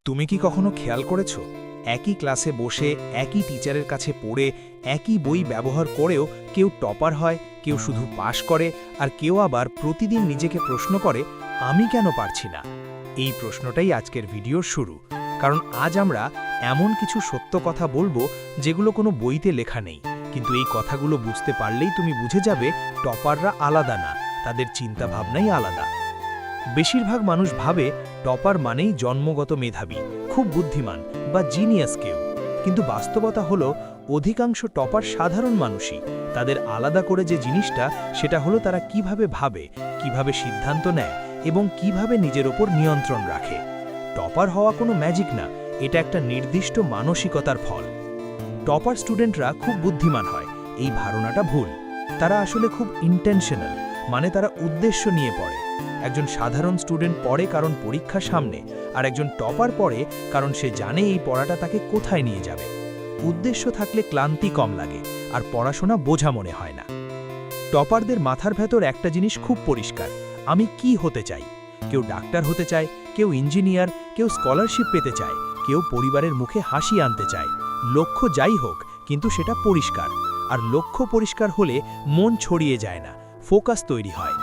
তুমি কি কখনো খেয়াল করেছ একই ক্লাসে বসে একই টিচারের কাছে পড়ে একই বই ব্যবহার করেও কেউ টপার হয়, কেউ শুধু পাশ করে, আর কেউ আবার প্রতিদিন নিজেকে প্রশ্ন করে আমি কেন পারছি না? এই প্রশ্নটাই আজকের ভিডিওর শুরু। কারণ আজ আমরা এমন কিছু সত্য কথা বলবো যেগুলো কোনো বইতে লেখা নেই, কিন্তু এই কথাগুলো বুঝতে পারলেই তুমি বুঝে যাবে টপাররা আলাদা না, তাদের চিন্তাভাবনাই আলাদা। বেশিরভাগ মানুষ ভাবে টপার মানেই জন্মগত মেধাবী, খুব বুদ্ধিমান বা জিনিয়াস কেউ, কিন্তু বাস্তবতা হলো অধিকাংশ টপার সাধারণ মানুষই। তাদের আলাদা করে যে জিনিসটা, সেটা হলো তারা কিভাবে ভাবে, কিভাবে সিদ্ধান্ত নেয় এবং কিভাবে নিজের ওপর নিয়ন্ত্রণ রাখে। টপার হওয়া কোনো ম্যাজিক না, এটা একটা নির্দিষ্ট মানসিকতার ফল। টপার স্টুডেন্টরা খুব বুদ্ধিমান হয়, এই ধারণাটা ভুল। তারা আসলে খুব ইন্টেনশনাল, মানে তারা উদ্দেশ্য নিয়ে পড়ে। একজন সাধারণ স্টুডেন্ট পড়ে কারণ পরীক্ষা সামনে, আর একজন টপার পড়ে কারণ সে জানে এই পড়াটা তাকে কোথায় নিয়ে যাবে। উদ্দেশ্য থাকলে ক্লান্তি কম লাগে আর পড়াশোনা বোঝা মনে হয় না। টপারদের মাথার ভেতর একটা জিনিস খুব পরিষ্কার, আমি কি হতে চাই। কেউ ডাক্তার হতে চায়, কেউ ইঞ্জিনিয়ার, কেউ স্কলারশিপ পেতে চায়, কেউ পরিবারের মুখে হাসি আনতে চায়। লক্ষ্য যাই হোক, কিন্তু সেটা পরিষ্কার। আর লক্ষ্য পরিষ্কার হলে মন ছড়িয়ে যায় না, ফোকাস তৈরি হয়।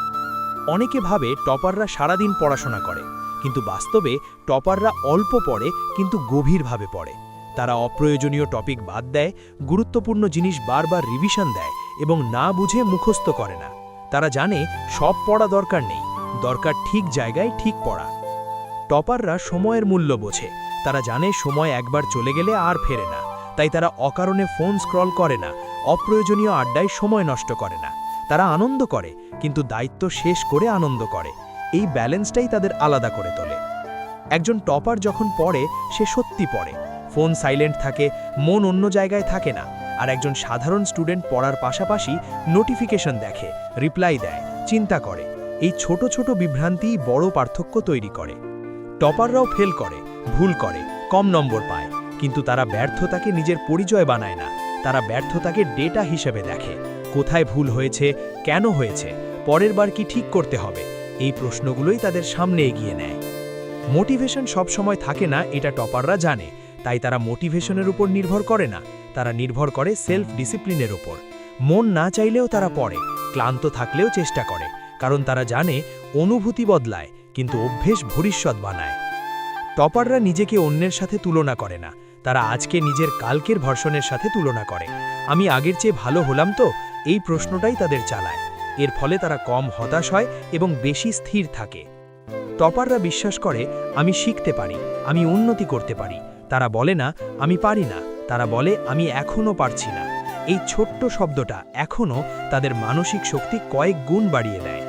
অনেকে ভাবে টপাররা সারাদিন পড়াশোনা করে, কিন্তু বাস্তবে টপাররা অল্প পড়ে কিন্তু গভীরভাবে পড়ে। তারা অপ্রয়োজনীয় টপিক বাদ দেয়, গুরুত্বপূর্ণ জিনিস বারবার রিভিশন দেয় এবং না বুঝে মুখস্থ করে না। তারা জানে সব পড়া দরকার নেই, দরকার ঠিক জায়গায় ঠিক পড়া। টপাররা সময়ের মূল্য বোঝে, তারা জানে সময় একবার চলে গেলে আর ফেরে না, তাই তারা অকারণে ফোন স্ক্রল করে না, অপ্রয়োজনীয় আড্ডায় সময় নষ্ট করে না। তারা আনন্দ করে, কিন্তু দায়িত্ব শেষ করে আনন্দ করে। এই ব্যালেন্সটাই তাদের আলাদা করে তোলে। একজন টপার যখন পড়ে, সে সত্যি পড়ে, ফোন সাইলেন্ট থাকে, মন অন্য জায়গায় থাকে না। আর একজন সাধারণ স্টুডেন্ট পড়ার পাশাপাশি নোটিফিকেশন দেখে, রিপ্লাই দেয়, চিন্তা করে। এই ছোট ছোট বিভ্রান্তিই বড় পার্থক্য তৈরি করে। টপাররাও ফেল করে, ভুল করে, কম নম্বর পায়, কিন্তু তারা ব্যর্থতাকে নিজের পরিচয় বানায় না। তারা ব্যর্থতাকে ডেটা হিসেবে দেখে, কোথায় ভুল হয়েছে, কেন হয়েছে, পরের বার কি ঠিক করতে হবে। এই প্রশ্নগুলোই তাদের সামনে এগিয়ে নেয়। মোটিভেশন সবসময় থাকে না, এটা টপাররা জানে, তাই তারা মোটিভেশনের উপর নির্ভর করে না, তারা নির্ভর করে সেলফ ডিসিপ্লিনের উপর। মন না চাইলেও তারা পড়ে, ক্লান্ত থাকলেও চেষ্টা করে, কারণ তারা জানে অনুভূতি বদলায় কিন্তু অভ্যেস ভবিষ্যৎ বানায়। টপাররা নিজেকে অন্যের সাথে তুলনা করে না, তারা আজকে নিজের কালকের ভার্সনের সাথে তুলনা করে। আমি আগের চেয়ে ভালো হলাম তো, এই প্রশ্নটাই তাদের চালায়। এর ফলে তারা কম হতাশ হয় এবং বেশি স্থির থাকে। টপাররা বিশ্বাস করে আমি শিখতে পারি, আমি উন্নতি করতে পারি। তারা বলে না আমি পারি না, তারা বলে আমি এখনও পারছি না। এই ছোট্ট শব্দটা এখনও তাদের মানসিক শক্তি কয়েক গুণ বাড়িয়ে দেয়।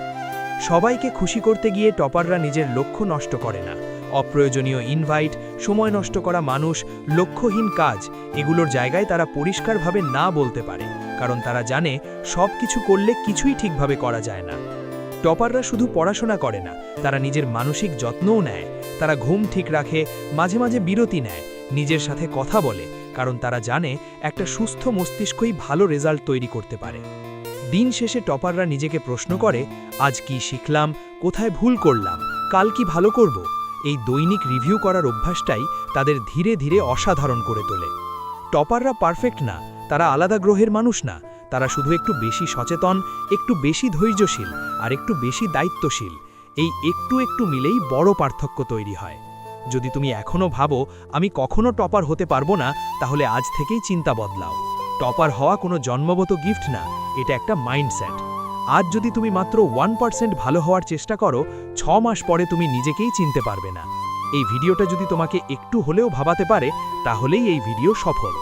সবাইকে খুশি করতে গিয়ে টপাররা নিজের লক্ষ্য নষ্ট করে না। অপ্রয়োজনীয় ইনভাইট, সময় নষ্ট করা মানুষ, লক্ষ্যহীন কাজ, এগুলোর জায়গায় তারা পরিষ্কারভাবে না বলতে পারে, কারণ তারা জানে সব কিছু করলে কিছুই ঠিকভাবে করা যায় না। টপাররা শুধু পড়াশোনা করে না, তারা নিজের মানসিক যত্নও নেয়। তারা ঘুম ঠিক রাখে, মাঝে মাঝে বিরতি নেয়, নিজের সাথে কথা বলে, কারণ তারা জানে একটা সুস্থ মস্তিষ্কই ভালো রেজাল্ট তৈরি করতে পারে। দিন শেষে টপাররা নিজেকে প্রশ্ন করে আজ কি শিখলাম, কোথায় ভুল করলাম, কাল কি ভালো করব। এই দৈনিক রিভিউ করার অভ্যাসটাই তাদের ধীরে ধীরে অসাধারণ করে তোলে। টপাররা পারফেক্ট না, তারা আলাদা গ্রহের মানুষ না, তারা শুধু একটু বেশি সচেতন, একটু বেশি ধৈর্যশীল আর একটু বেশি দায়িত্বশীল। এই একটু একটু মিলেই বড় পার্থক্য তৈরি হয়। যদি তুমি এখনও ভাবো আমি কখনো টপার হতে পারবো না, তাহলে আজ থেকেই চিন্তা বদলাও। টপার হওয়া কোনো জন্মগত গিফট না, এটা একটা মাইন্ডসেট। আজ যদি তুমি মাত্র 1% ভালো হওয়ার চেষ্টা করো, 6 মাস পরে তুমি নিজেকেই চিনতে পারবে না। এই ভিডিওটা যদি তোমাকে একটু হলেও ভাবাতে পারে, তাহলেই এই ভিডিও সফল।